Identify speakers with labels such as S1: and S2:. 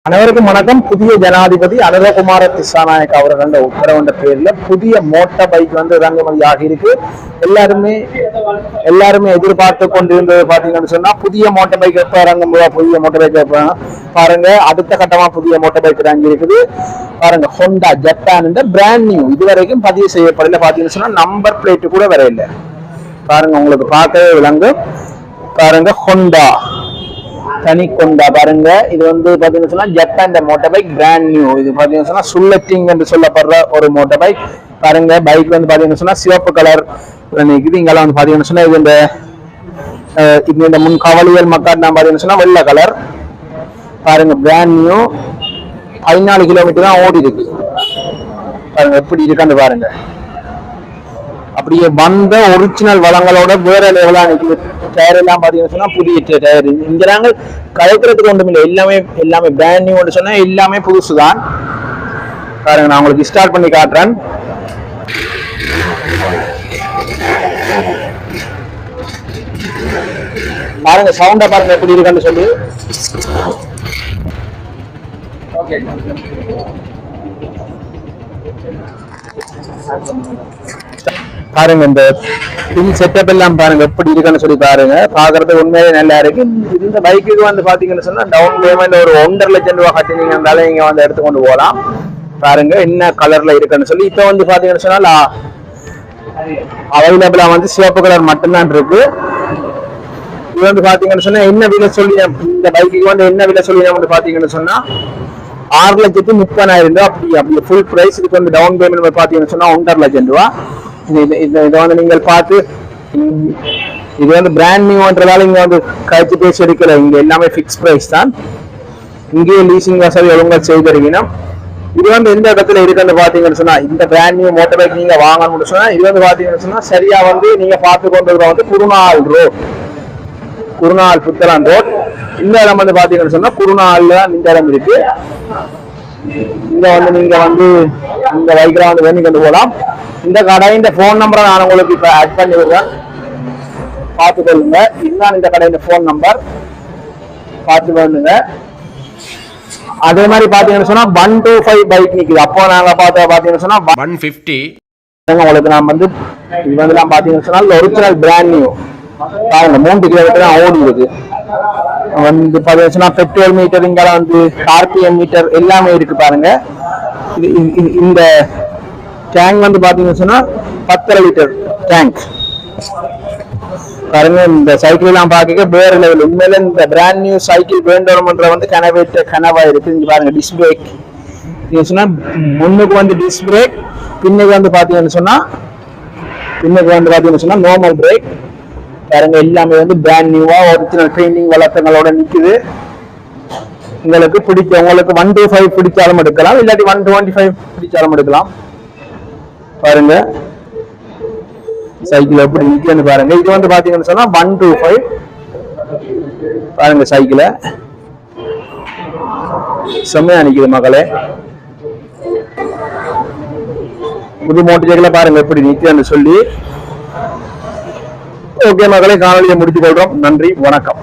S1: அனைவருக்கும் வணக்கம். புதிய ஜனாதிபதி அனுரகுமார திசாநாயக் அவர்கள் உத்தரவுன்ற பேர்ல புதிய மோட்டார் பைக் இறங்குமதி ஆகியிருக்கு. எல்லாருமே எதிர்பார்த்து கொண்டிருந்தது பாத்தீங்கன்னு சொன்னா புதிய மோட்டார் பைக் எப்ப இறங்கும்போது புதிய மோட்டார் பைக் பாருங்க. அடுத்த கட்டமா புதிய மோட்டார் பைக் இறங்கி இருக்குது பாருங்க. ஹோண்டா ஜப்பான் பிராண்ட் நியூ, இதுவரைக்கும் பதிவு செய்யப்படல. பாத்தீங்கன்னு சொன்னா நம்பர் பிளேட் கூட வர இல்லை பாருங்க. உங்களுக்கு பார்க்கவே விளங்கு பாருங்க. ஹோண்டா தனி கொண்டா பாருங்க. இது பாத்தீங்கன்னா சொன்னா Japan motor bike brand new. இது பாத்தீங்கன்னா சொன்னா சுல்லட்டிங் என்று சொல்லப்படுற ஒரு மோட்டார் பைக் பாருங்க. பைக் பாத்தீங்கன்னா சொன்னா சிவப்பு கலர் நிக்குது. இங்கெல்லாம் பாத்தீங்கன்னா சொன்னா இது இந்த முன் கவலியல் மக்கள் பாத்தீங்கன்னா சொன்னா வெள்ளை கலர் பாருங்க. பிராண்ட் நியூ 14 கிலோமீட்டர் தான் ஓடி இருக்கு பாருங்க. எப்படி இருக்கான்னு பாருங்க. அப்படியே வந்த ஒரிஜினல் வளங்களோட வேற லெவலா நிக்குது. டயர் எல்லாம் பாத்தீங்கன்னா சொன்னா புதிய டயர். இங்க நாங்க கலைக்கிறதுக்கு ஒன்றும் இல்லை. எல்லாமே பிராண்ட் நியூ சொன்னா எல்லாமே புதுசுதான் பாருங்க. நான் உங்களுக்கு ஸ்டார்ட் பண்ணி காட்டுறேன் பாருங்க. சவுண்டா பாருங்க எப்படி இருக்கான்னு சொல்லி. ஓகே பாருங்க. இந்த பின் செட்டப் எல்லாம் பாருங்க எப்படி இருக்குன்னு சொல்லி பாருங்க. பாக்குறதுக்கு உண்மையிலே நல்லா இருக்கு. இந்த பைக்குக்கு பாத்தீங்கன்னு சொன்னா டவுன் பேமெண்ட் ஒரு 1.5 லட்சம் ரூபாய் கட்டினீங்கன்னால நீங்க எடுத்துக்கொண்டு போகலாம் பாருங்க. என்ன கலர்ல இருக்குன்னு சொல்லி. இப்ப பாத்தீங்கன்னு சொன்னா அவைலபிளா சிவப்பு கலர் மட்டும்தான் இருக்கு. இது பாத்தீங்கன்னு சொன்னா என்ன விலை சொல்லி இந்த பைக்குக்கு என்ன விலை சொல்லி பாத்தீங்கன்னு சொன்னா 6,30,000 ரூபாய். அப்படி ஃபுல் பிரைஸ். இதுக்கு டவுன் பேமெண்ட் பாத்தீங்கன்னு சொன்னா 1.5 லட்சம் ரூபாய். இதை நீங்கள் பார்த்து இது பிராண்ட் நியூன்றதால இங்க கழிச்சு பேசி எடுக்கல. இங்க எல்லாமே பிக்ஸ் பிரைஸ் தான். இங்கேயே லீசிங் வசதி ஒழுங்கா செய்திருக்கீங்கன்னா இது எந்த இடத்துல இருக்குன்னு பாத்தீங்கன்னு சொன்னா இந்த பிராண்ட் நியூ மோட்டார் பைக் நீங்க வாங்கணும்னு சொன்னா இது பாத்தீங்கன்னு சொன்னா சரியா நீங்க பார்த்து கொண்டு குருநாள் ரோட், குருநாள் புத்தலான் ரோட். இந்த இடம் பாத்தீங்கன்னு சொன்னா குருநாள்ல இந்த இடம் இருக்கு. இங்க நீங்க இந்த பைக்ல வேண்டி கொண்டு போகலாம். இந்த கடையின் போன் நம்பரை நான் உங்களுக்கு இப்ப ஆட் பண்ணி விடுறேன், பார்த்து கொள்ளுங்க. இதுதான் இந்த கடையின் போன் நம்பர், பார்த்து கொள்ளுங்க. அதே மாதிரி பாத்தீங்கன்னு சொன்னா 125 பைக் நிக்குது. அப்போ நாங்க பாத்தீங்கன்னு சொன்னா
S2: 150
S1: உங்களுக்கு நான் இது நான் பாத்தீங்கன்னு சொன்னா ஒரிஜினல் பிராண்ட் நியூ பாருங்க. 3 கிலோமீட்டர் தான் ஓடி இருக்கு. பாத்தீங்கன்னா பெட்ரோல் மீட்டர், இங்க ஆர்பிஎம் மீட்டர் எல்லாமே இருக்கு பாருங்க. இந்த டேங்க் பாத்தீங்கன்னு சொன்னா 10 லிட்டர் டேங்க் பாருங்க. இந்த சைக்கிள் எல்லாம் பாக்க வேற லெவல். உண்மையில இந்த பிராண்ட் நியூ சைக்கிள் வேண்டோம்ன்ற கனவா இருக்கு. இங்க பாருங்க டிஸ்க் பிரேக் சொன்னா முன்னுக்கு டிஸ்க் பிரேக், பின்னுக்கு பாத்தீங்கன்னு சொன்னா பாத்தீங்கன்னு சொன்னா நார்மல் பிரேக் பாருங்க. எல்லாமே பிராண்ட் நியூவா ஒரிஜினல் பெயிண்டிங் வளர்த்தங்களோட நிக்குது. உங்களுக்கு பிடிச்ச உங்களுக்கு 125 பிடிச்சாலும் எடுக்கலாம், இல்லாட்டி 125 பிடிச்சாலும் எடுக்கலாம் பாருங்க. சைக்கிள் எப்படி நிக்குன்னு பாருங்க. இது பாத்தீங்கன்னு சொன்னா 125 பாருங்க. சைக்கிள செம்மையா நிக்குது மக்களே. புது மோட்டர் சைக்கிள பாருங்க எப்படி நிக்குன்னு சொல்லி. ஓகே மக்களே, காணொலியை முடித்துக் கொள்றோம். நன்றி, வணக்கம்.